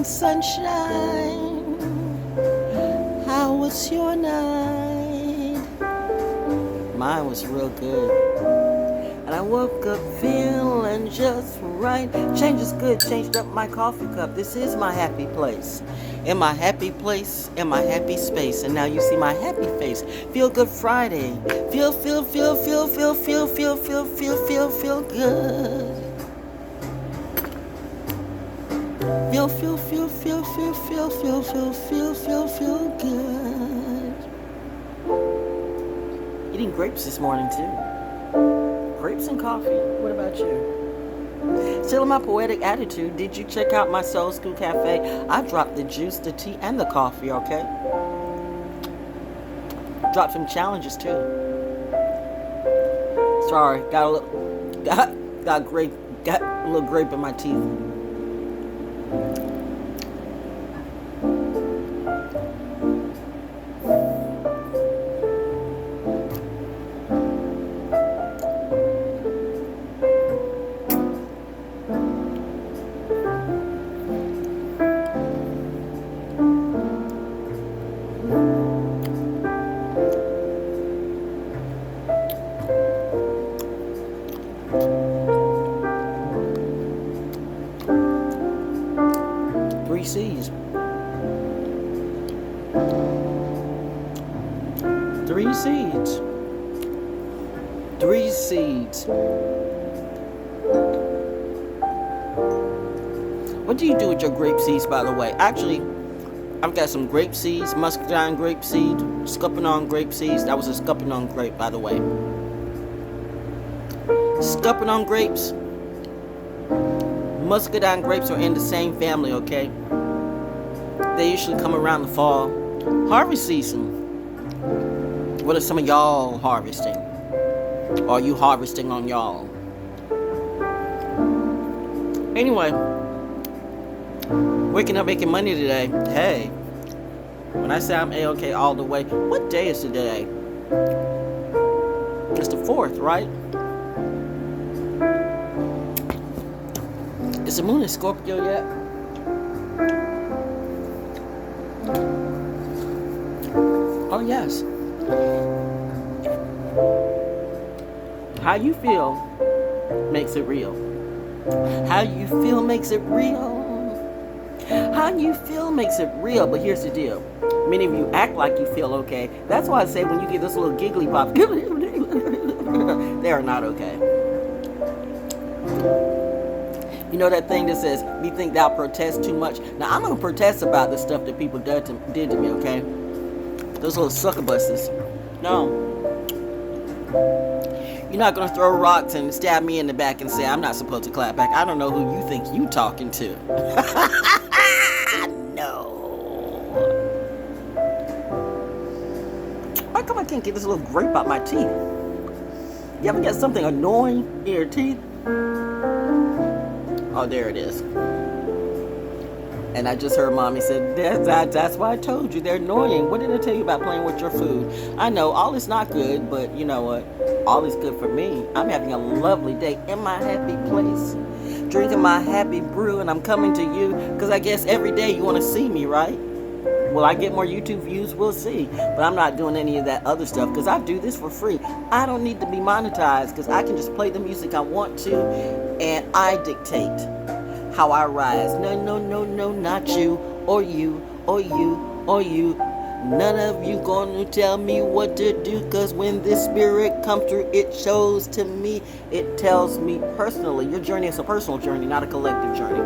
sunshine. How was your night? Mine was real good. And I woke up feeling just right. Change is good. Changed up my coffee cup. This is my happy place. In my happy place, in my happy space. And now you see my happy face. Feel good Friday. Feel good. Feel good. Eating grapes this morning too. Grapes and coffee. What about you? Still in my poetic attitude, did you check out my Soul School Cafe? I dropped the juice, the tea, and the coffee, okay? Dropped some challenges too. Sorry, got a little grape in my teeth. 3 C's. 3 seeds. 3 seeds. What do you do with your grape seeds, by the way? Actually, I've got some grape seeds, muscadine grape seed, scuppernong grape seeds. That was a scuppernong grape, by the way. Scuppernong grapes, muscadine grapes are in the same family, okay? They usually come around the fall. Harvest season. What are some of y'all harvesting? Or are you harvesting on y'all? Anyway, waking up making money today. Hey, when I say I'm A-OK all the way, what day is today? It's the 4th, right? Is the moon in Scorpio yet? Oh, yes. How you feel makes it real. How you feel makes it real. How you feel makes it real. But here's the deal. Many of you act like you feel okay. That's why I say when you get this little giggly pop, they are not okay. You know that thing that says, "Methink thou protest too much." Now, I'm going to protest about the stuff that people did to me, okay? Those little succubusses. No. You're not going to throw rocks and stab me in the back and say, I'm not supposed to clap back. I don't know who you think you talking to. No. Why come I can't get this little grape out my teeth? You ever get something annoying in your teeth? Oh, there it is. And I just heard Mommy said, that's why I told you, they're annoying. What did I tell you about playing with your food? I know, all is not good, but you know what? All is good for me. I'm having a lovely day in my happy place. Drinking my happy brew, and I'm coming to you, because I guess every day you want to see me, right? Will I get more YouTube views? We'll see. But I'm not doing any of that other stuff, because I do this for free. I don't need to be monetized, because I can just play the music I want to, and I dictate how I rise. No, not you, or you, or you, or you. None of you gonna tell me what to do, cause when this spirit comes through, it shows to me, it tells me personally. Your journey is a personal journey, not a collective journey.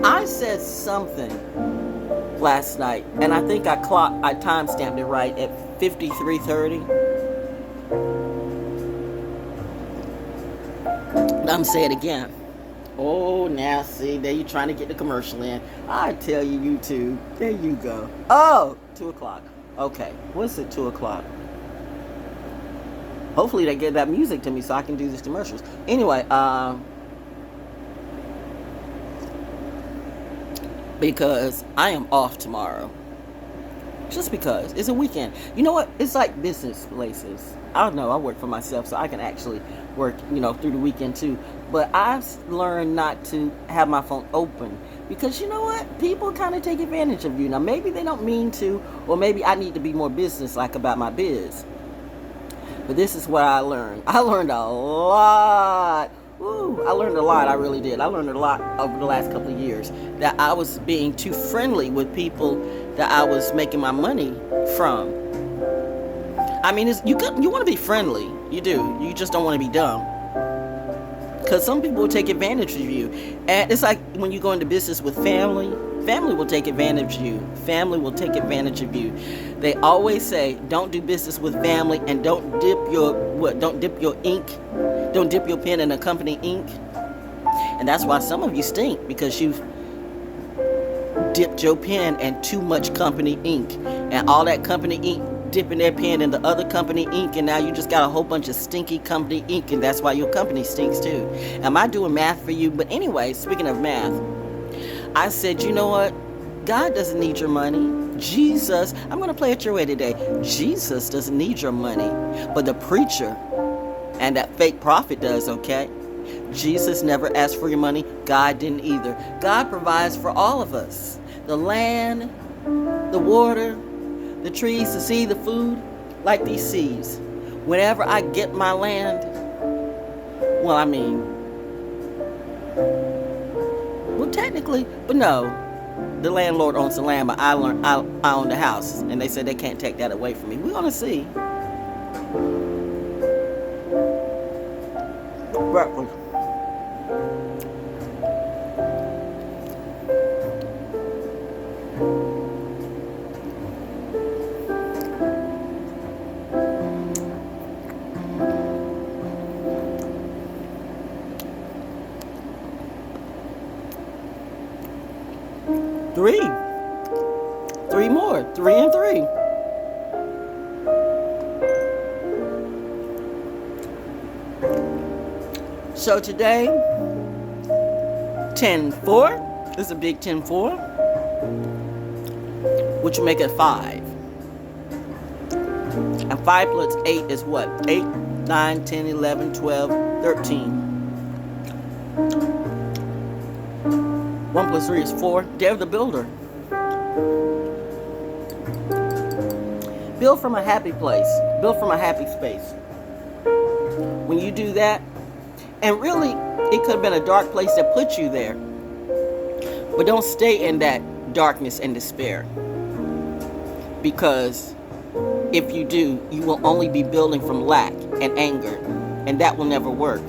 I said something last night, and I think I timestamped it right at 53:30. I'm saying it again. Oh, now see, there you trying to get the commercial in. I tell you, YouTube. There you go. Oh, 2 o'clock. Okay, what's it, 2 o'clock? Hopefully they get that music to me so I can do these commercials. Anyway, because I am off tomorrow. Just because. It's a weekend. You know what? It's like business places. I don't know. I work for myself, so I can actually work, through the weekend too. But I've learned not to have my phone open because you know what? People kind of take advantage of you. Now, maybe they don't mean to, or maybe I need to be more business-like about my biz. But this is what I learned. I learned a lot. Ooh, I learned a lot. I really did. I learned a lot over the last couple of years that I was being too friendly with people that I was making my money from. I mean, you want to be friendly. You do. You just don't want to be dumb. Because some people will take advantage of you. And it's like when you go into business with family, family will take advantage of you. Family will take advantage of you. They always say, don't do business with family and don't dip your ink. Don't dip your pen in a company ink. And that's why some of you stink, because you've dipped your pen in too much company ink. And all that company ink dipping their pen in the other company ink, and now you just got a whole bunch of stinky company ink, and that's why your company stinks too. Am I doing math for you? But anyway, speaking of math, I said, you know what? God doesn't need your money. Jesus, I'm going to play it your way today. Jesus doesn't need your money, but the preacher and that fake prophet does, okay? Jesus never asked for your money. God didn't either. God provides for all of us. The land, the water, the trees, the sea, the food, like these seas. Whenever I get my land, technically, but no, the landlord owns the land, but I own the house, and they said they can't take that away from me. We're gonna see. Breakfast. Three more. 3 and 3. So today, 10-4 is a big 10-4, which will make it 5. And 5 plus 8 is what? 8, 9, 10, 11, 12, 13. 1 plus 3 is 4. Dare the builder. Build from a happy place. Build from a happy space. When you do that, and really, it could have been a dark place that put you there. But don't stay in that darkness and despair. Because if you do, you will only be building from lack and anger. And that will never work.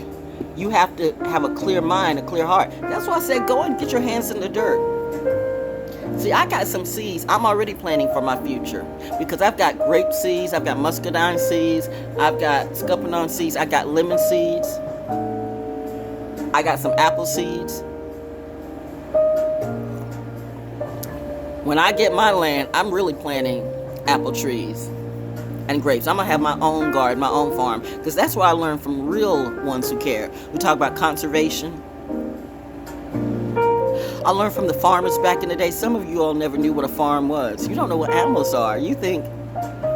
You have to have a clear mind, a clear heart. That's why I said go and get your hands in the dirt. See, I got some seeds. I'm already planning for my future. Because I've got grape seeds, I've got muscadine seeds, I've got scuppernong seeds, I got lemon seeds, I got some apple seeds. When I get my land, I'm really planting apple trees and grapes. I'm going to have my own garden, my own farm. Because that's what I learned from real ones who care. We talk about conservation. I learned from the farmers back in the day. Some of you all never knew what a farm was. You don't know what animals are. You think,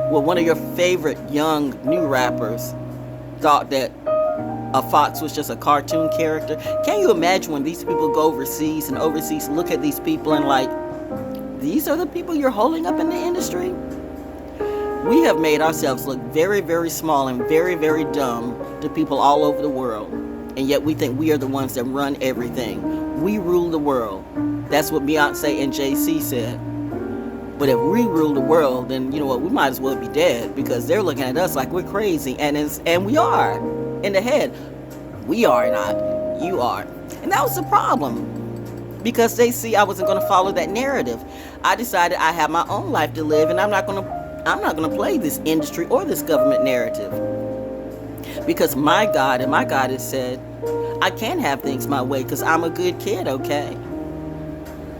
one of your favorite young new rappers thought that a fox was just a cartoon character. Can you imagine when these people go overseas and overseas look at these people and like, these are the people you're holding up in the industry? We have made ourselves look very, very small and very, very dumb to people all over the world. And yet we think we are the ones that run everything. We rule the world. That's what Beyonce and Jay-Z said. But if we rule the world, then you know what? We might as well be dead, because they're looking at us like we're crazy, and we are in the head. We are not. You are. And that was the problem, because they see I wasn't going to follow that narrative. I decided I have my own life to live, and I'm not going to play this industry or this government narrative, because my God and my God has said I can have things my way because I'm a good kid, okay?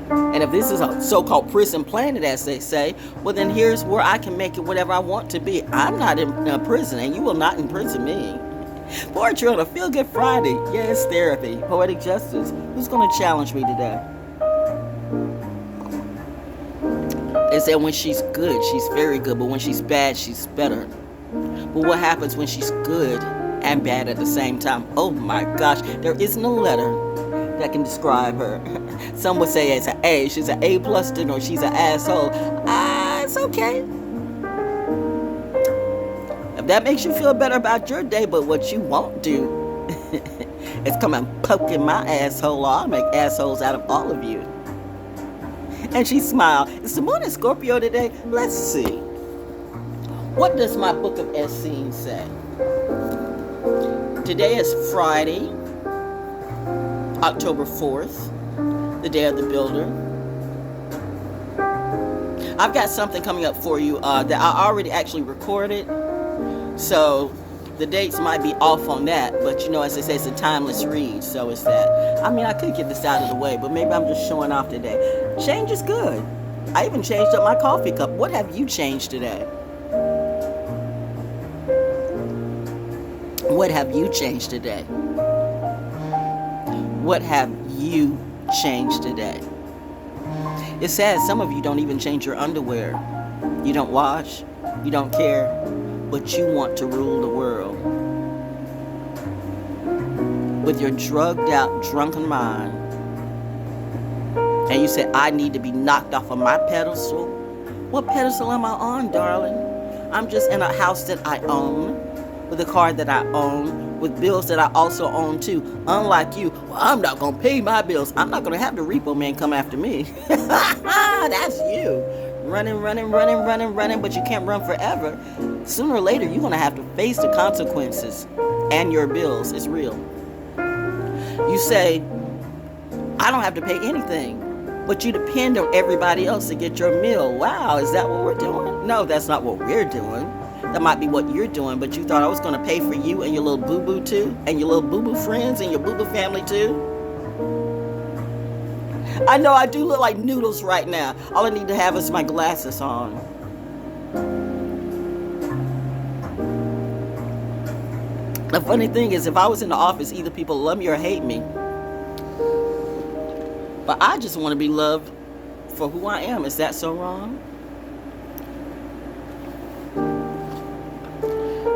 And if this is a so-called prison planet, as they say, well, then here's where I can make it whatever I want to be. I'm not in prison, and you will not imprison me. Poetry on a Feel Good Friday. Yes, therapy. Poetic justice. Who's going to challenge me today? They said when she's good, she's very good. But when she's bad, she's better. But what happens when she's good and bad at the same time. Oh my gosh, there is no letter that can describe her. Some would say it's an A. She's an A plus student, or she's an asshole. It's okay. If that makes you feel better about your day, but what you won't do is come and poke in my asshole, or I'll make assholes out of all of you. And she smiled. Is the moon in Scorpio today? Let's see. What does my book of Essenes say? Today is Friday, October 4th, the day of the builder. I've got something coming up for you that I already actually recorded. So the dates might be off on that, but you know, as they say, it's a timeless read. So it's that. I mean, I could get this out of the way, but maybe I'm just showing off today. Change is good. I even changed up my coffee cup. What have you changed today? What have you changed today? What have you changed today? It's sad some of you don't even change your underwear. You don't wash, you don't care, but you want to rule the world. With your drugged out, drunken mind. And you say, I need to be knocked off of my pedestal. What pedestal am I on, darling? I'm just in a house that I own, with a car that I own, with bills that I also own too. Unlike you, well, I'm not going to pay my bills. I'm not going to have the repo man come after me. That's you. Running, but you can't run forever. Sooner or later, you're going to have to face the consequences and your bills. It's real. You say, I don't have to pay anything, but you depend on everybody else to get your meal. Wow, is that what we're doing? No, that's not what we're doing. That might be what you're doing, but you thought I was going to pay for you and your little boo-boo too, and your little boo-boo friends and your boo-boo family too. I know I do look like noodles right now. All I need to have is my glasses on. The funny thing is, if I was in the office, either people love me or hate me. But I just want to be loved for who I am. Is that so wrong?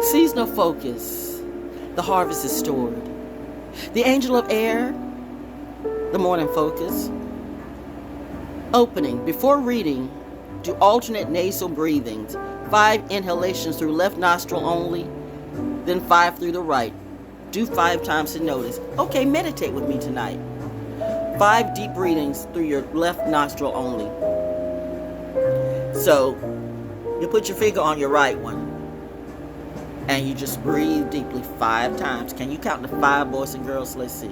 Seasonal focus. The harvest is stored. The angel of air. The morning focus. Opening. Before reading, do alternate nasal breathings. 5 inhalations through left nostril only, then 5 through the right. Do 5 times to notice. Okay, meditate with me tonight. 5 deep breathings through your left nostril only. So, you put your finger on your right one, and you just breathe deeply 5 times. Can you count to 5, boys and girls? Let's see.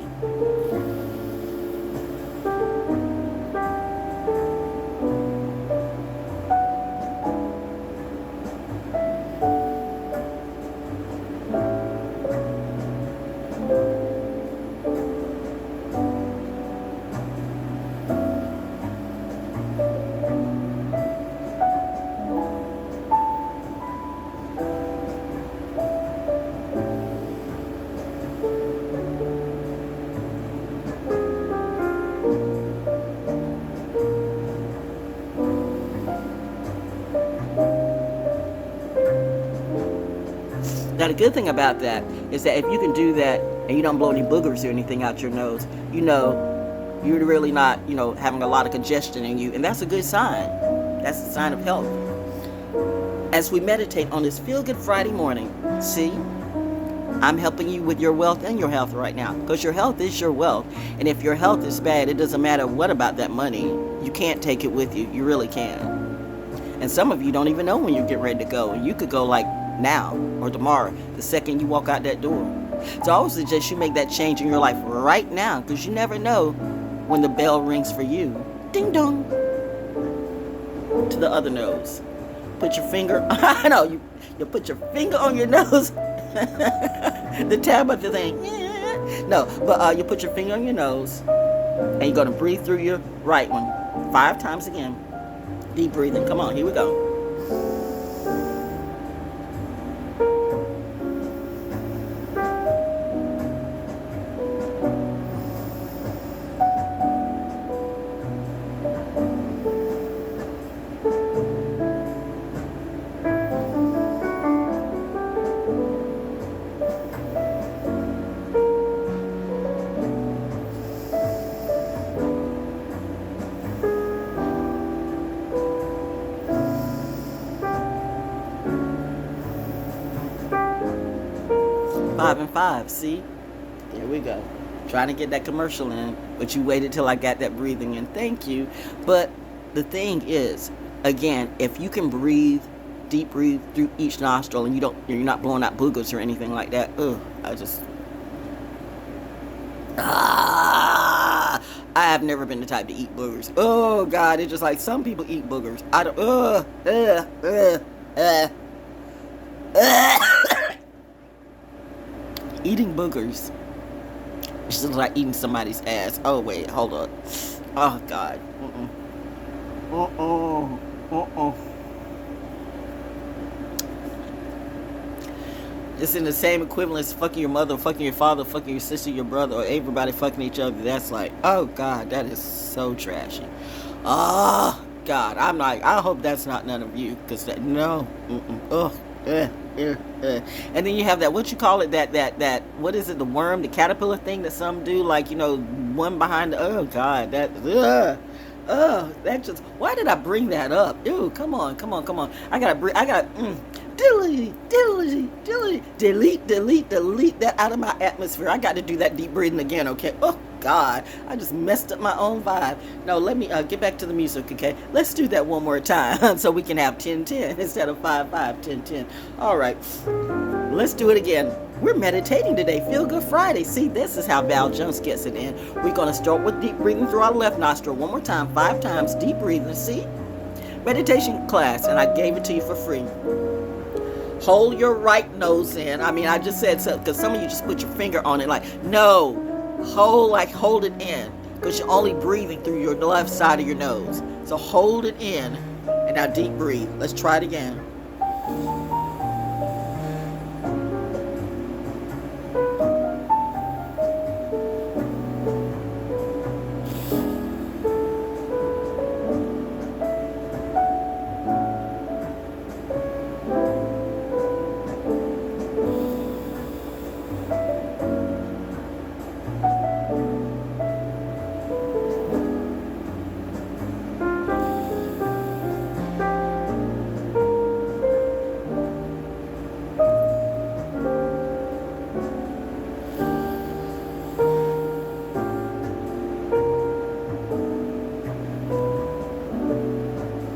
Now, the good thing about that is that if you can do that and you don't blow any boogers or anything out your nose, you know, you're really not, having a lot of congestion in you. And that's a good sign. That's a sign of health. As we meditate on this Feel Good Friday morning, see, I'm helping you with your wealth and your health right now, because your health is your wealth. And if your health is bad, it doesn't matter what about that money. You can't take it with you. You really can't. And some of you don't even know when you get ready to go. And you could go like now or tomorrow, the second you walk out that door. So I would suggest you make that change in your life right now, because you never know when the bell rings for you. Ding dong. To the other nose. Put your finger, I know, you put your finger on your nose. The tab of the thing. No, but you put your finger on your nose, and you're going to breathe through your right one 5 times again. Deep breathing. Come on, here we go. 5 and 5. See? There we go. Trying to get that commercial in, but you waited till I got that breathing in. Thank you. But the thing is, again, if you can breathe, deep breathe through each nostril, and you're not blowing out boogers or anything like that. I have never been the type to eat boogers. Oh God, it's just like some people eat boogers. I don't. Eating boogers. It's just like eating somebody's ass. Oh wait, hold up. Oh God. It's in the same equivalence fucking your mother, fucking your father, fucking your sister, your brother, or everybody fucking each other. That's like, oh God, that is so trashy. Oh God, I'm like, I hope that's not none of you, because that, no. And then you have that, what you call it, that what is it, the worm, the caterpillar thing that some do, like, one behind the, oh God, that that just, why did I bring that up? Ew, come on. Delete that out of my atmosphere. I got to do that deep breathing again, okay? Oh God, I just messed up my own vibe. No, let me get back to the music, okay? Let's do that one more time so we can have 10-10 instead of 5-5, 10-10. All right, let's do it again. We're meditating today. Feel Good Friday. See, this is how Val Jones gets it in. We're going to start with deep breathing through our left nostril. One more time, 5 times, deep breathing. See? Meditation class, and I gave it to you for free. Hold your right nose in. I just said so because some of you just put your finger on it. Like, no, hold it in, because you're only breathing through your left side of your nose. So hold it in, and now deep breathe. Let's try it again.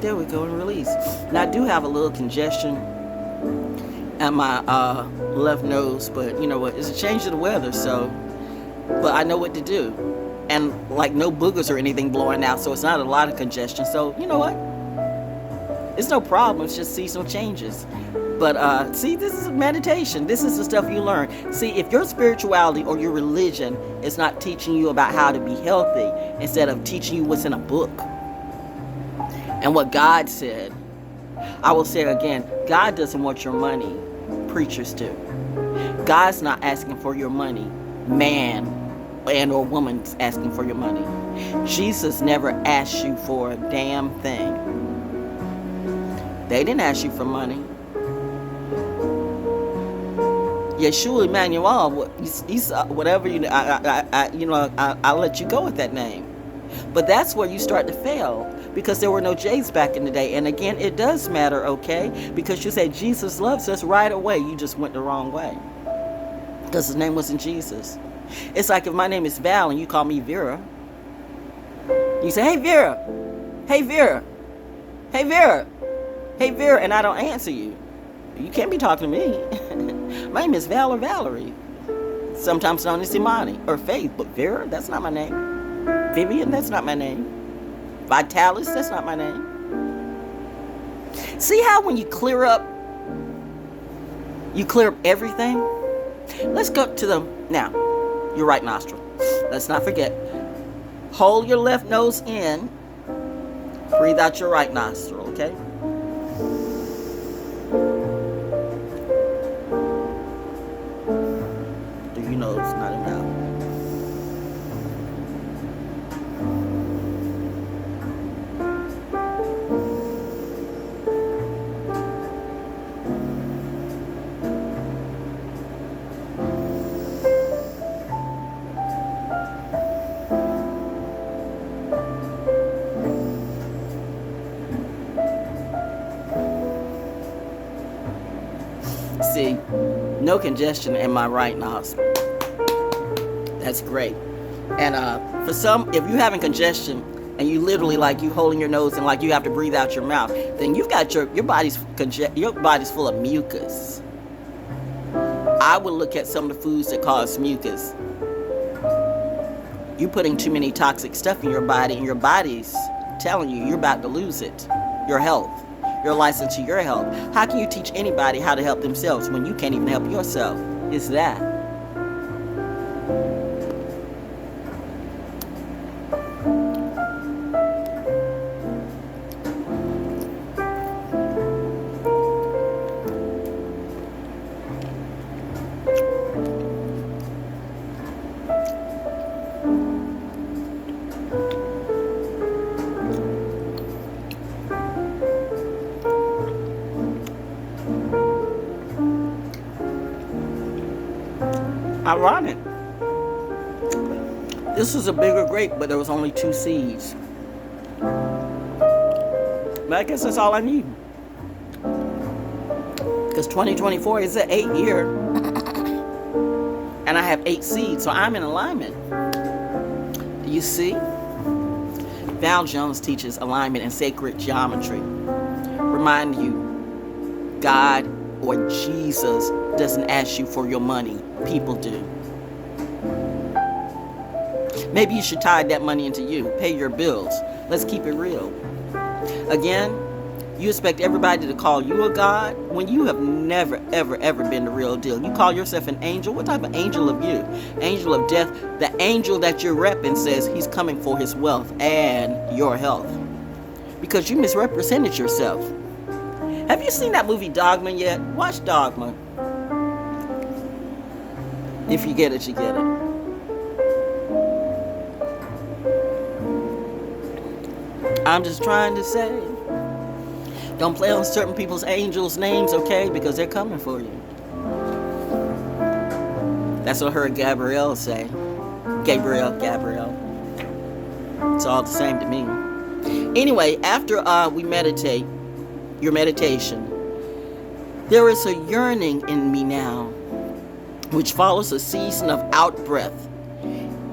There we go, and release. Now I do have a little congestion at my left nose, but you know what? It's a change of the weather, so. But I know what to do, and like no boogers or anything blowing out, so it's not a lot of congestion. So you know what? It's no problem. It's just seasonal changes. But see, this is meditation. This is the stuff you learn. See, if your spirituality or your religion is not teaching you about how to be healthy, instead of teaching you what's in a book and what God said, I will say again, God doesn't want your money. Preachers do. God's not asking for your money. Man and or woman's asking for your money. Jesus never asked you for a damn thing. They didn't ask you for money. Yeshua Emmanuel, he's whatever I'll let you go with that name. But that's where you start to fail, because there were no J's back in the day. And again, it does matter, okay? Because you say Jesus loves us, right away you just went the wrong way, because his name wasn't Jesus. It's like if my name is Val and you call me Vera. You say, hey Vera, hey Vera, hey Vera, hey Vera, and I don't answer you. You can't be talking to me. My name is Val or Valerie, sometimes known as Imani or Faith, but Vera, that's not my name. Vivian, that's not my name. Vitalis, that's not my name. See how when you clear up everything? Let's go to now, your right nostril. Let's not forget. Hold your left nose in. Breathe out your right nostril, okay? Do you know it's not enough? See, No congestion in my right nostril. That's great. And for some, if you're having congestion and you literally like you holding your nose and like you have to breathe out your mouth, then you've got your body's full of mucus. I would look at some of the foods that cause mucus. You're putting too many toxic stuff in your body, and your body's telling you you're about to lose it. Your health. Your license to your health. How can you teach anybody how to help themselves when you can't even help yourself? It's that. Ironic. This was a bigger grape, but there was only 2 seeds. But I guess that's all I need. Because 2024 is an 8 year. And I have 8 seeds, so I'm in alignment. You see? Val Jones teaches alignment and sacred geometry. Remind you, God or Jesus doesn't ask you for your money. People do. Maybe you should tie that money into you. Pay your bills. Let's keep it real. Again, you expect everybody to call you a God when you have never, ever, ever been the real deal. You call yourself an angel. What type of angel of you? Angel of death. The angel that you're repping says he's coming for his wealth and your health. Because you misrepresented yourself. Have you seen that movie Dogma yet? Watch Dogma. If you get it, you get it. I'm just trying to say, don't play on certain people's angels' names, okay? Because they're coming for you. That's what I heard Gabrielle say. Gabrielle. It's all the same to me. Anyway, after we meditate, your meditation, there is a yearning in me now, which follows a season of out-breath.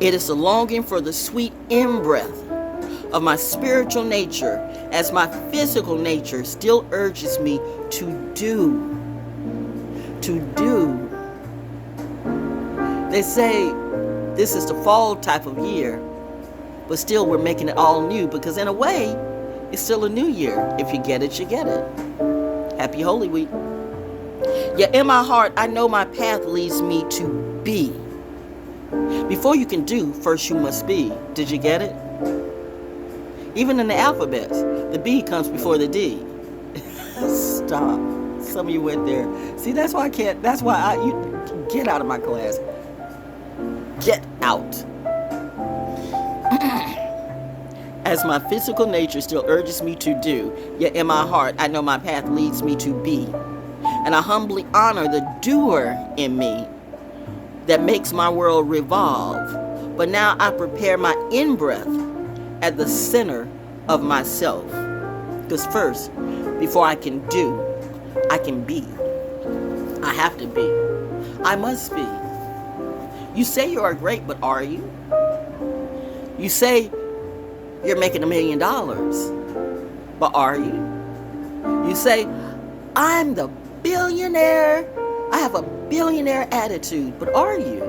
It is a longing for the sweet in-breath of my spiritual nature, as my physical nature still urges me to do. They say this is the fall type of year, but still we're making it all new, because in a way, it's still a new year. If you get it, you get it. Happy Holy Week. Yet in my heart, I know my path leads me to be. Before you can do, first you must be. Did you get it? Even in the alphabets, the B comes before the D. Stop. Some of you went there. See, that's why I can't. That's why you get out of my class. Get out. As my physical nature still urges me to do, yet in my heart, I know my path leads me to be. And I humbly honor the doer in me that makes my world revolve. But now I prepare my in-breath at the center of myself. Because first, before I can do, I can be. I have to be. I must be. You say you are great, but are you? You say you're making $1 million, but are you? You say, I'm the billionaire. I have a billionaire attitude, but are you?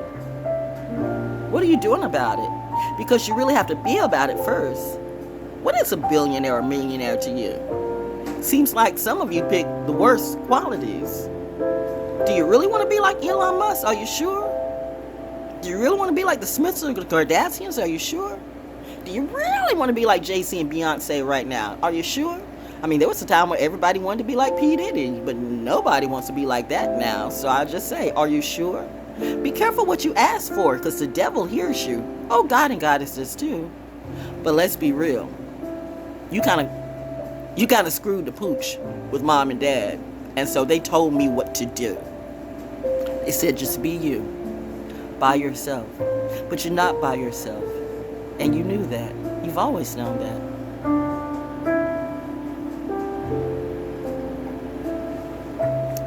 What are you doing about it? Because you really have to be about it first. What is a billionaire or millionaire to you? Seems like some of you pick the worst qualities. Do you really want to be like Elon Musk? Are you sure? Do you really want to be like the Smiths or the Kardashians? Are you sure? Do you really want to be like Jay-Z and Beyonce right now? Are you sure? I mean, there was a time where everybody wanted to be like P. Diddy, but nobody wants to be like that now. So I just say, are you sure? Be careful what you ask for, because the devil hears you. Oh, God and goddesses too. But let's be real. You kind of screwed the pooch with mom and dad. And so they told me what to do. They said, just be you, by yourself. But you're not by yourself. And you knew that. You've always known that.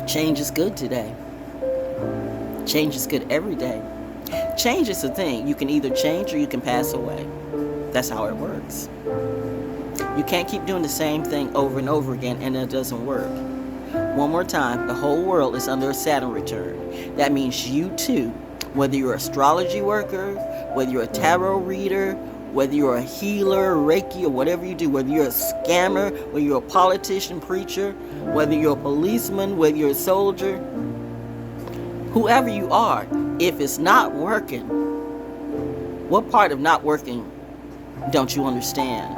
Change is good today. Change is good every day. Change is the thing. You can either change or you can pass away. That's how it works. You can't keep doing the same thing over and over again and it doesn't work. One more time, the whole world is under a Saturn return. That means you too, whether you're an astrology worker, whether you're a tarot reader, whether you're a healer, Reiki, or whatever you do, whether you're a scammer, whether you're a politician, preacher, whether you're a policeman, whether you're a soldier, whoever you are, if it's not working, what part of not working don't you understand?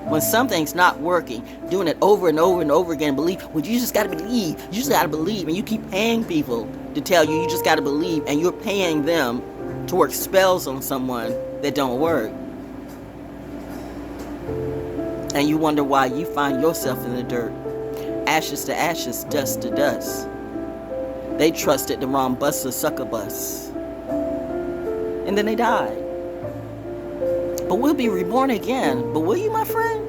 When something's not working, doing it over and over and over again, believe, well, you just got to believe, you just got to believe, and you keep paying people to tell you just got to believe, and you're paying them to work spells on someone that don't work. And you wonder why you find yourself in the dirt. Ashes to ashes, dust to dust. They trusted the wrong bus or sucker bus. And then they died. But we'll be reborn again. But will you, my friend?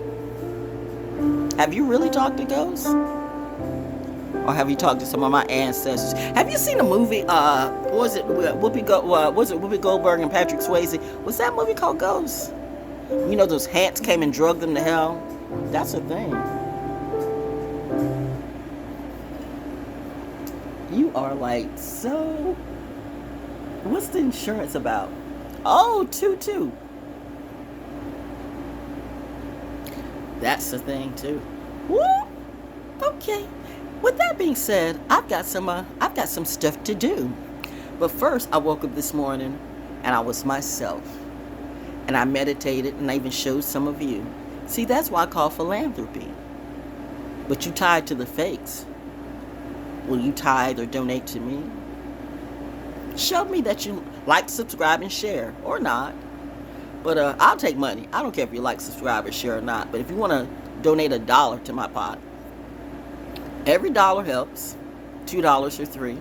Have you really talked to ghosts? Or have you talked to some of my ancestors? Have you seen a movie? Was it Whoopi Goldberg and Patrick Swayze? Was that movie called Ghosts? You know, those ants came and drugged them to hell. That's a thing. You are like so. What's the insurance about? Oh, 2-2. That's the thing too. Woo! Okay. With that being said, I've got some stuff to do. But first, I woke up this morning and I was myself. And I meditated and I even showed some of you. See, that's why I call philanthropy. But you tied to the fakes. Will you tithe or donate to me? Show me that you like, subscribe, and share. Or not. But I'll take money. I don't care if you like, subscribe, or share or not. But if you want to donate $1 to my pot, every dollar helps. $2 or $3.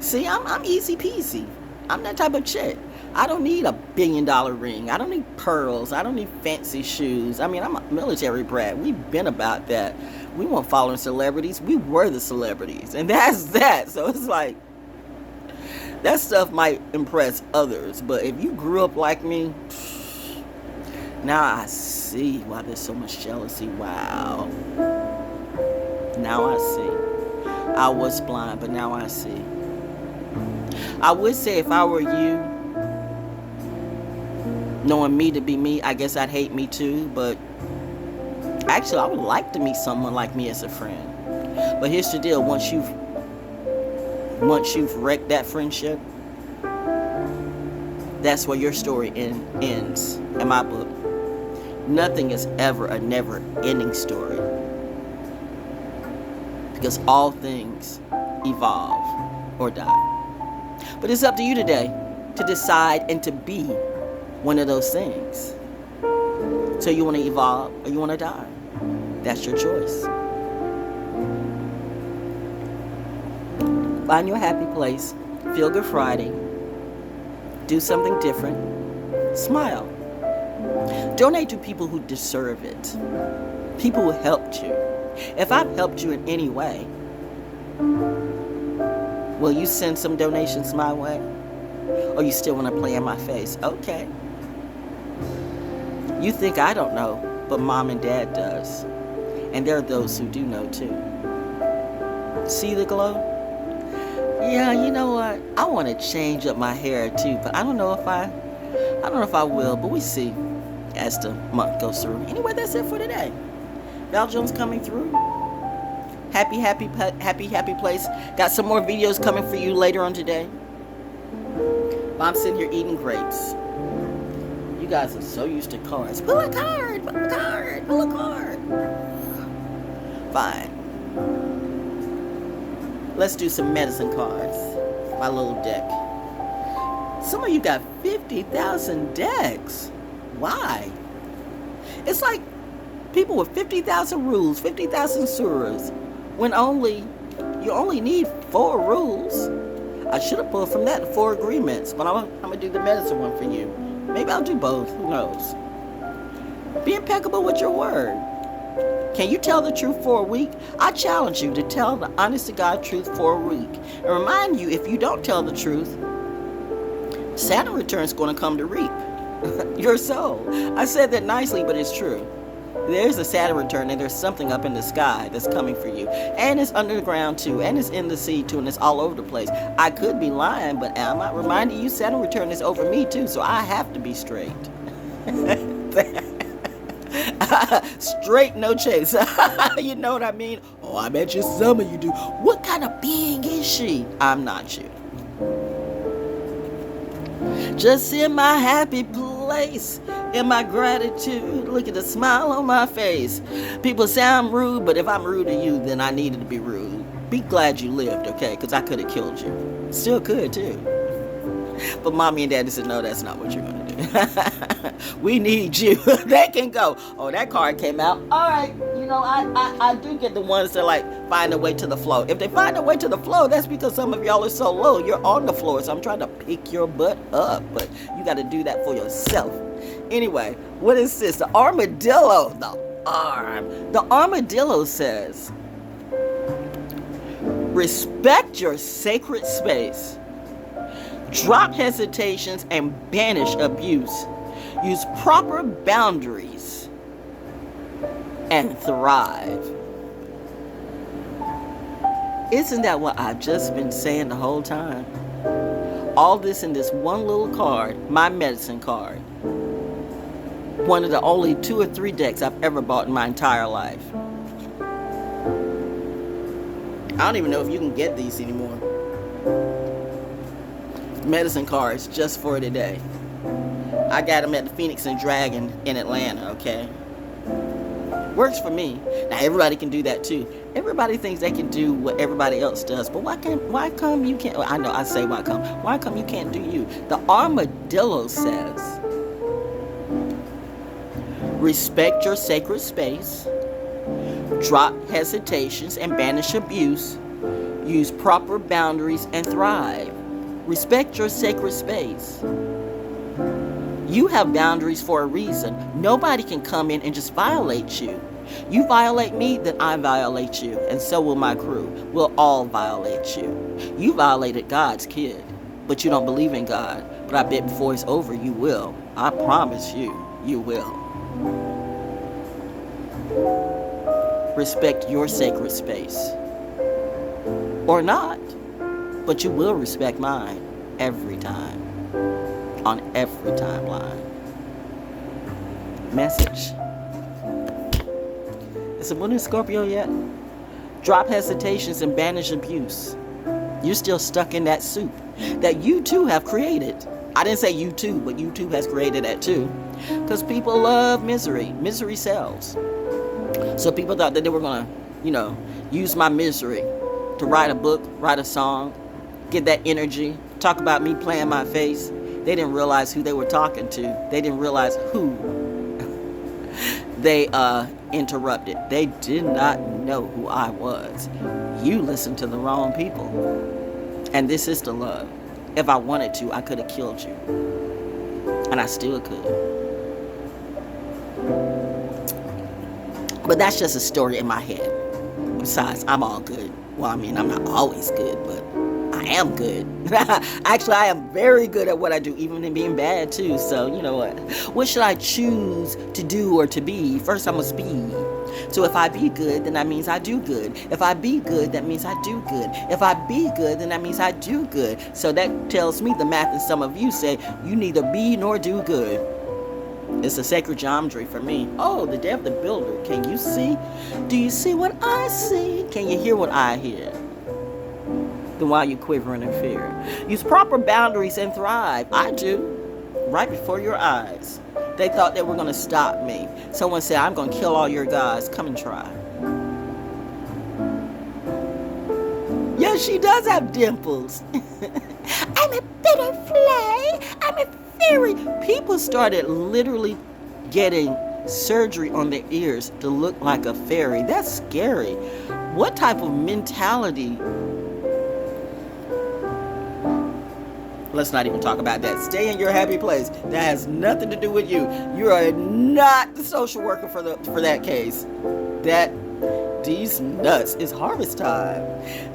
See, I'm easy peasy. I'm that type of chick. I don't need a $1 billion ring. I don't need pearls. I don't need fancy shoes. I mean, I'm a military brat. We've been about that. We weren't following celebrities. We were the celebrities. And that's that. So it's like, that stuff might impress others. But if you grew up like me, now I see why there's so much jealousy. Wow. Now I see. I was blind, but now I see. I would say if I were you, knowing me to be me, I guess I'd hate me too. But actually, I would like to meet someone like me as a friend. But here's the deal. Once you've wrecked that friendship, that's where your story ends in my book. Nothing is ever a never-ending story. Because all things evolve or die. But it's up to you today to decide and to be one of those things. So you want to evolve or you want to die. That's your choice. Find your happy place. Feel Good Friday. Do something different. Smile. Donate to people who deserve it. People who helped you. If I've helped you in any way, will you send some donations my way? Or you still want to play in my face? Okay. You think I don't know, but Mom and Dad does. And there are those who do know too. See the glow? Yeah, you know what? I want to change up my hair too, but I don't know if I will, but we see as the month goes through. Anyway, that's it for today. Val Jones coming through. Happy place. Got some more videos coming for you later on today. I'm sitting here eating grapes. You guys are so used to cards. Pull a card. Fine. Let's do some medicine cards. My little deck. Some of you got 50,000 decks. Why? It's like people with 50,000 rules, 50,000 suras, when you only need 4 rules. I should have pulled from that 4 agreements, but I'm going to do the medicine one for you. Maybe I'll do both. Who knows? Be impeccable with your word. Can you tell the truth for a week? I challenge you to tell the honest to God truth for a week. And remind you, if you don't tell the truth, Saturn return is going to come to reap your soul. I said that nicely, but it's true. There's a Saturn return, and there's something up in the sky that's coming for you. And it's under the ground too, and it's in the sea too, and it's all over the place. I could be lying, but am I reminding you Saturn return is over me too, so I have to be straight. Straight, no chase. You know what I mean? Oh, I bet you some of you do. What kind of being is she? I'm not you. Just in my happy place, in my gratitude, look at the smile on my face. People say I'm rude, but if I'm rude to you, then I needed to be rude. Be glad you lived, okay? Because I could have killed you. Still could, too. But mommy and daddy said, no, that's not what you're going to do. We need you. They can go. Oh, that card came out. All right. You know, I do get the ones that like find a way to the flow. If they find a way to the flow, that's because some of y'all are so low. You're on the floor. So I'm trying to pick your butt up. But you got to do that for yourself. Anyway, what is this? The armadillo. The arm. The armadillo says, respect your sacred space. Drop hesitations and banish abuse. Use proper boundaries and thrive. Isn't that what I've just been saying the whole time? All this in this one little card, my medicine card. One of the only 2 or 3 decks I've ever bought in my entire life. I don't even know if you can get these anymore. Medicine cards just for today. I got them at the Phoenix and Dragon in Atlanta, okay? Works for me. Now everybody can do that too. Everybody thinks they can do what everybody else does, but why come you can't? I know I say why come you can't do you? The armadillo says, respect your sacred space, drop hesitations and banish abuse, use proper boundaries and thrive. Respect your sacred space. You have boundaries for a reason. Nobody can come in and just violate you. You violate me, then I violate you. And so will my crew. We'll all violate you. You violated God's kid, but you don't believe in God. But I bet before it's over, you will. I promise you, you will. Respect your sacred space. Or not. But you will respect mine every time. On every timeline. Message. Is the moon in Scorpio yet? Drop hesitations and banish abuse. You're still stuck in that soup that you too have created. I didn't say you too, but you too has created that too. Because people love misery. Misery sells. So people thought that they were going to, use my misery to write a book, write a song, get that energy, talk about me playing my face. They didn't realize who they were talking to. They didn't realize who they interrupted. They did not know who I was. You listened to the wrong people. And this is the love. If I wanted to, I could have killed you. And I still could. But that's just a story in my head. Besides, I'm all good. Well, I mean, I'm not always good, but I am good. Actually, I am very good at what I do, even in being bad too. So, you know what? What should I choose to do or to be? First, I must be. So if I be good, then that means I do good. If I be good, that means I do good. If I be good, then that means I do good. So that tells me the math, and some of you say you neither be nor do good. It's a sacred geometry for me. Oh, the day of the builder. Can you see? Do you see what I see? Can you hear what I hear? Then why are you quivering in fear? Use proper boundaries and thrive. I do. Right before your eyes. They thought they were going to stop me. Someone said, I'm going to kill all your guys. Come and try. Yeah, she does have dimples. I'm a butterfly. I'm a fairy. People started literally getting surgery on their ears to look like a fairy. That's scary. What type of mentality? Let's not even talk about that. Stay in your happy place. That has nothing to do with you. You are not the social worker for that case. that these nuts, it's harvest time.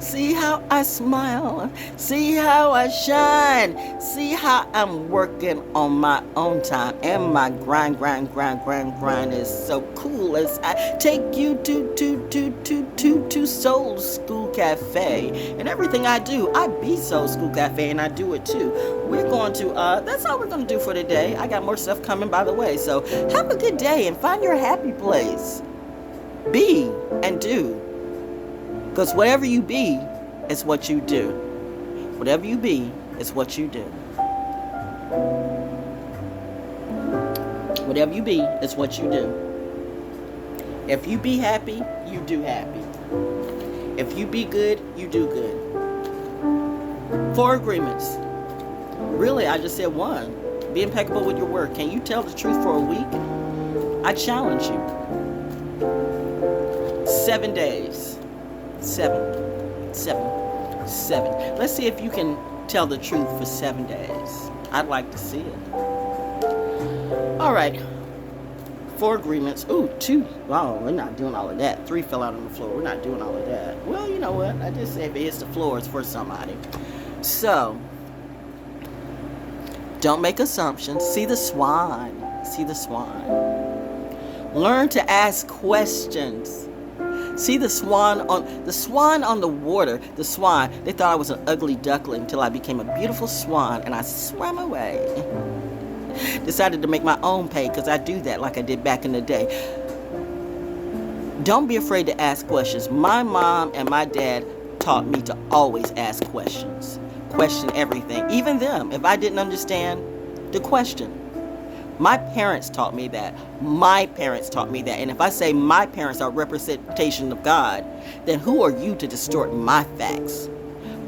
See how I smile, see how I shine, see how I'm working on my own time, and my grind is so cool as I take you to Soul School Cafe. And everything I do, I be Soul School Cafe, and I do it too. We're going to that's all we're going to do for today. I got more stuff coming, by the way, so have a good day and find your happy place. Be and do, because whatever you be is what you do. Whatever you be is what you do. Whatever you be is what you do. If you be happy, you do happy. If you be good, you do good. 4 agreements. Really, I just said 1. Be impeccable with your word. Can you tell the truth for a week? I challenge you. 7 days. 7. Let's see if you can tell the truth for 7 days. I'd like to see it. All right. 4 agreements. Ooh, 2. Oh, we're not doing all of that. 3 fell out on the floor. We're not doing all of that. Well, you know what? I just said if it hits the floor, it's for somebody. So, don't make assumptions. See the swan. See the swan. Learn to ask questions. See the swan on the water. The swan, they thought I was an ugly duckling until I became a beautiful swan and I swam away. Decided to make my own pay because I do that like I did back in the day. Don't be afraid to ask questions. My mom and my dad taught me to always ask questions. Question everything. Even them. If I didn't understand, the question. My parents taught me that. My parents taught me that. And if I say my parents are representation of God, then who are you to distort my facts?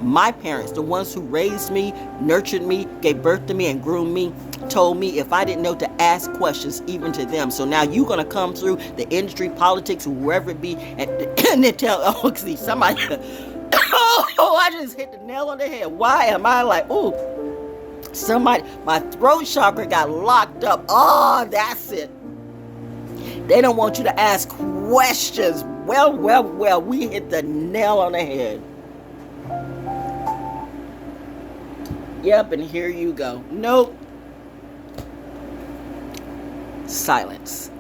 My parents, the ones who raised me, nurtured me, gave birth to me, and groomed me, told me if I didn't know to ask questions even to them. So now you're going to come through the industry, politics, whoever it be, and then tell, oh, see, somebody, oh, I just hit the nail on the head. Why am I like, ooh, somebody, my throat chakra got locked up. Oh, that's it. They don't want you to ask questions. Well, we hit the nail on the head. Yep, and here you go. Nope. Silence.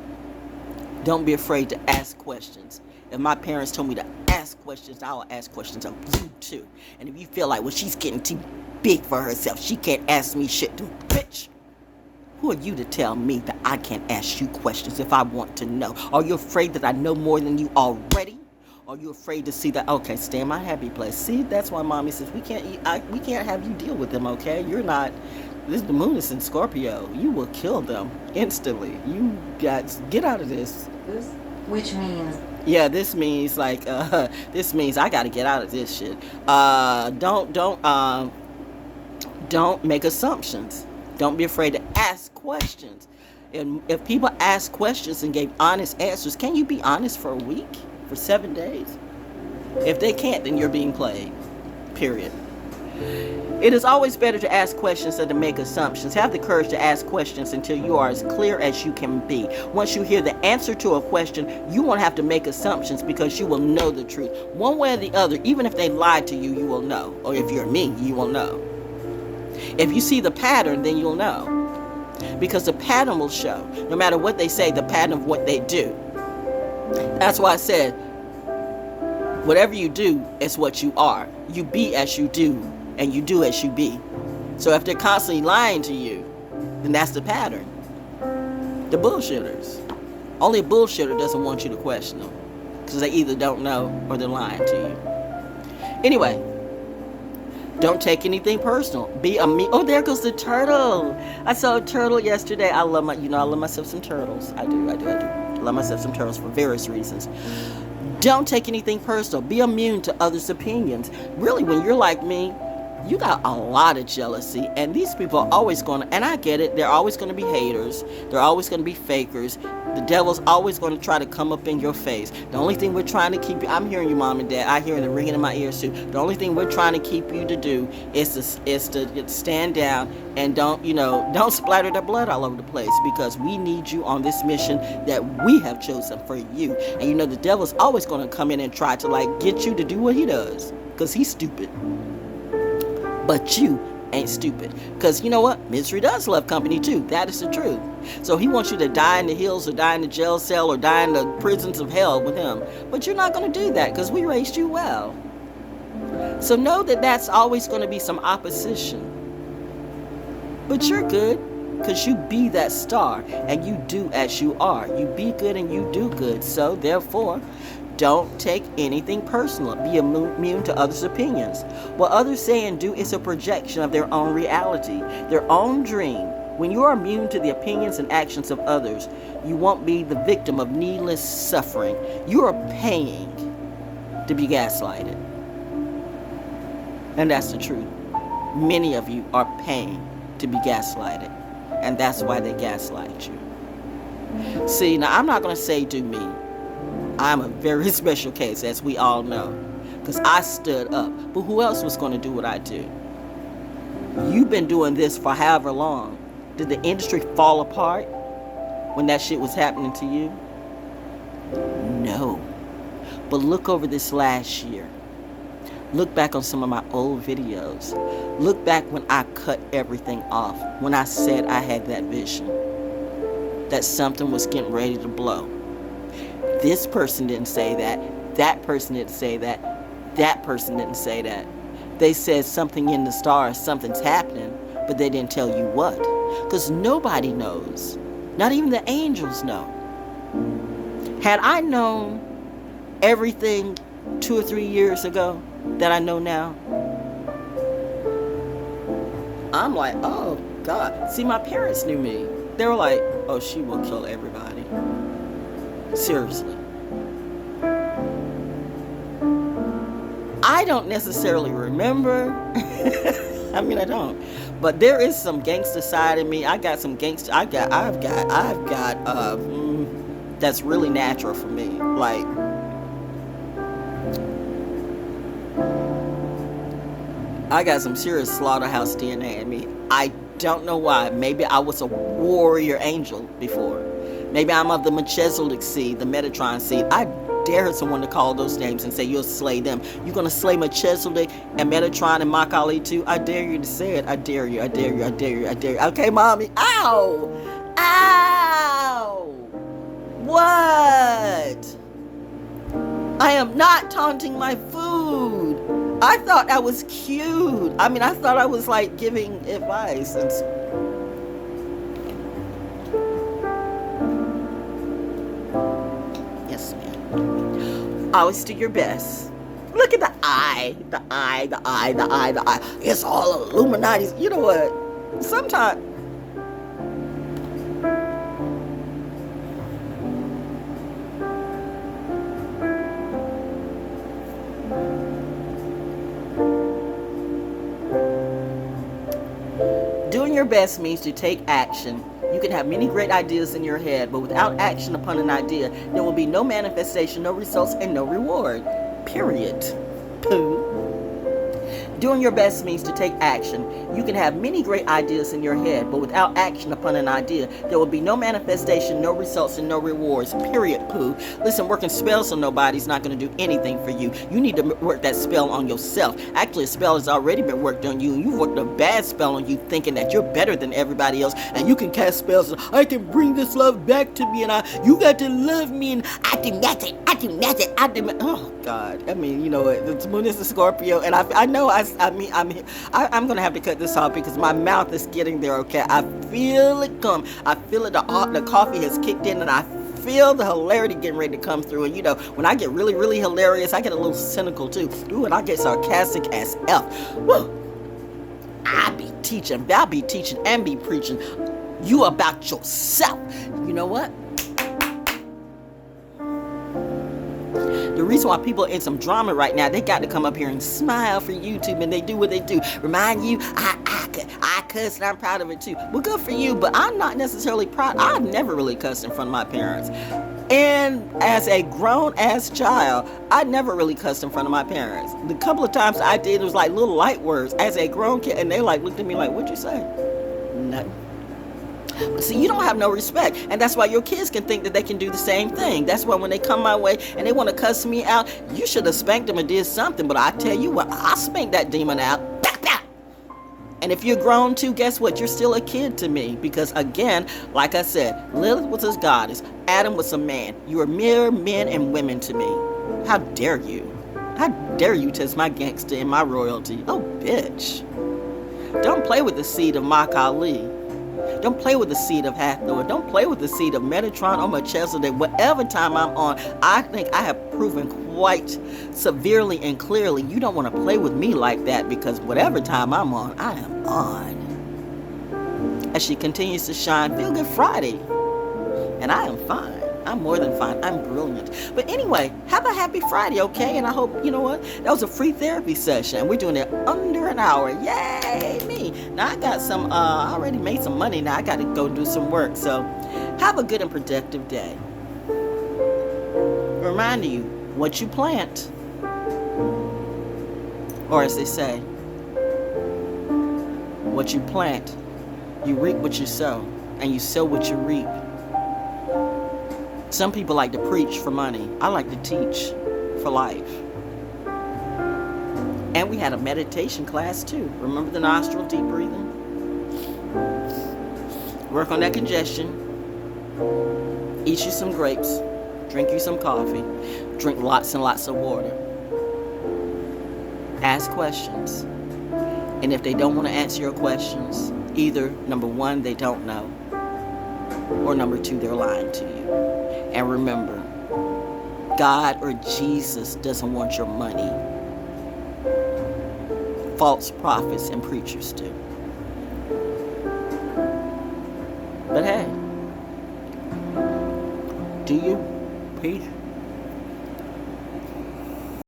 Don't be afraid to ask questions. If my parents told me to ask questions, I'll ask questions of you too. And if you feel like, well, she's getting too big for herself, she can't ask me shit, bitch. Who are you to tell me that I can't ask you questions if I want to know? Are you afraid that I know more than you already? Are you afraid to see that? Okay, stay in my happy place. See, that's why mommy says we can't have you deal with them. Okay, you're not. The moon is in Scorpio. You will kill them instantly. You guys get out of this. Which means. Yeah, this means like this means I got to get out of this shit. Don't make assumptions. Don't be afraid to ask questions. And if people ask questions and gave honest answers, can you be honest for a week? For 7 days? If they can't, then you're being played. Period. It is always better to ask questions than to make assumptions. Have the courage to ask questions until you are as clear as you can be. Once you hear the answer to a question, you won't have to make assumptions because you will know the truth. One way or the other, even if they lied to you, you will know. Or if you're me, you will know. If you see the pattern, then you'll know. Because the pattern will show. No matter what they say, the pattern of what they do. That's why I said, whatever you do is what you are. You be as you do, and you do as you be. So if they're constantly lying to you, then that's the pattern. The bullshitters. Only a bullshitter doesn't want you to question them, because they either don't know or they're lying to you. Anyway, don't take anything personal. Be a me. Oh, there goes the turtle. I saw a turtle yesterday. I love myself some turtles. I do. I love myself some turtles for various reasons. Don't take anything personal. Be immune to others' opinions. Really, when you're like me, You got a lot of jealousy, and these people are always going to, and I get it, they're always going to be haters. They're always going to be fakers. The devil's always going to try to come up in your face. The only thing we're trying to keep you, I'm hearing you, Mom and Dad. I hear the ringing in my ears too. The only thing we're trying to keep you to do is to stand down and don't splatter the blood all over the place, because we need you on this mission that we have chosen for you. And the devil's always going to come in and try to get you to do what he does, because he's stupid. But you ain't stupid. Because you know what? Misery does love company too. That is the truth. So he wants you to die in the hills or die in the jail cell or die in the prisons of hell with him. But you're not going to do that, because we raised you well. So know that that's always going to be some opposition. But you're good, because you be that star and you do as you are. You be good and you do good. So therefore, don't take anything personal. Be immune to others' opinions. What others say and do is a projection of their own reality, their own dream. When you are immune to the opinions and actions of others, you won't be the victim of needless suffering. You are paying to be gaslighted. And that's the truth. Many of you are paying to be gaslighted. And that's why they gaslight you. See, now I'm not going to say do me. I'm a very special case, as we all know, because I stood up. But who else was going to do what I do? You've been doing this for however long. Did the industry fall apart when that shit was happening to you? No. But look over this last year. Look back on some of my old videos. Look back when I cut everything off, when I said I had that vision, that something was getting ready to blow. This person didn't say that person didn't say that person didn't say that. They said something in the stars, something's happening, but they didn't tell you what. Because nobody knows. Not even the angels know. Had I known everything 2 or 3 years ago that I know now, I'm like, oh God. See, my parents knew me. They were like, oh, she will kill everybody. Seriously. I don't necessarily remember. I mean, I don't. But there is some gangster side in me. I got some gangster. I've got. That's really natural for me. Like, I got some serious slaughterhouse DNA in me. I don't know why. Maybe I was a warrior angel before. Maybe I'm of the Melchizedek seed, the Metatron seed. I dare someone to call those names and say you'll slay them. You're going to slay Melchizedek and Metatron and Mach Ali too? I dare you to say it. I dare you. I dare you. I dare you. I dare you. Okay, Mommy. Ow! Ow! What? I am not taunting my food. I thought I was cute. I mean, I thought I was like giving advice and yes, ma'am. Always do your best. Look at the eye. The eye, the eye, the eye, the eye. It's all Illuminati's. You know what? Sometimes doing your best means to take action. You can have many great ideas in your head, but without action upon an idea, there will be no manifestation, no results, and no reward. Period. Pooh. Doing your best means to take action. You can have many great ideas in your head, but without action upon an idea, there will be no manifestation, no results, and no rewards. Period, Pooh. Listen, working spells on nobody's not going to do anything for you. You need to work that spell on yourself. Actually, a spell has already been worked on you, and you've worked a bad spell on you thinking that you're better than everybody else, and you can cast spells. I can bring this love back to me, and you got to love me, and I do nothing. Oh, God. I mean, you know what? The moon is a Scorpio, and I'm going to have to cut this off because my mouth is getting there, okay? I feel it come. I feel it. The coffee has kicked in, and I feel the hilarity getting ready to come through. And, you know, when I get really, really hilarious, I get a little cynical, too. Ooh, and I get sarcastic as F. Woo! I'll be teaching and be preaching you about yourself. You know what? The reason why people are in some drama right now, they got to come up here and smile for YouTube, and they do what they do. Remind you, I cuss and I'm proud of it too. Well, good for you, but I'm not necessarily proud. I've never really cussed in front of my parents. And as a grown-ass child, I never really cussed in front of my parents. The couple of times I did, it was like little light words. As a grown kid, and they like looked at me like, what'd you say? Nothing. But see, you don't have no respect. And that's why your kids can think that they can do the same thing. That's why when they come my way and they want to cuss me out, you should have spanked them and did something. But I tell you what, I spanked that demon out. And if you're grown too, guess what? You're still a kid to me. Because again, like I said, Lilith was his goddess. Adam was a man. You are mere men and women to me. How dare you? How dare you test my gangster and my royalty? Oh, bitch. Don't play with the seed of Mach Ali. Don't play with the seed of Hathor. Don't play with the seed of Metatron or Melchizedek. Whatever time I'm on, I think I have proven quite severely and clearly you don't want to play with me like that, because whatever time I'm on, I am on. As she continues to shine, Feel Good Friday. And I am fine. I'm more than fine. I'm brilliant. But anyway, have a happy Friday, okay? And I hope, you know what? That was a free therapy session. We're doing it under an hour. Yay, me. Now I got some, I already made some money. Now I got to go do some work. So have a good and productive day. Reminding you, what you plant, or as they say, what you plant, you reap what you sow, and you sow what you reap. Some people like to preach for money. I like to teach for life. And we had a meditation class too. Remember the nostril deep breathing? Work on that congestion. Eat you some grapes. Drink you some coffee. Drink lots and lots of water. Ask questions. And if they don't want to answer your questions, either number one, they don't know, or number two, they're lying to you. And remember, God or Jesus doesn't want your money. False prophets and preachers do. But hey, do you? Peace.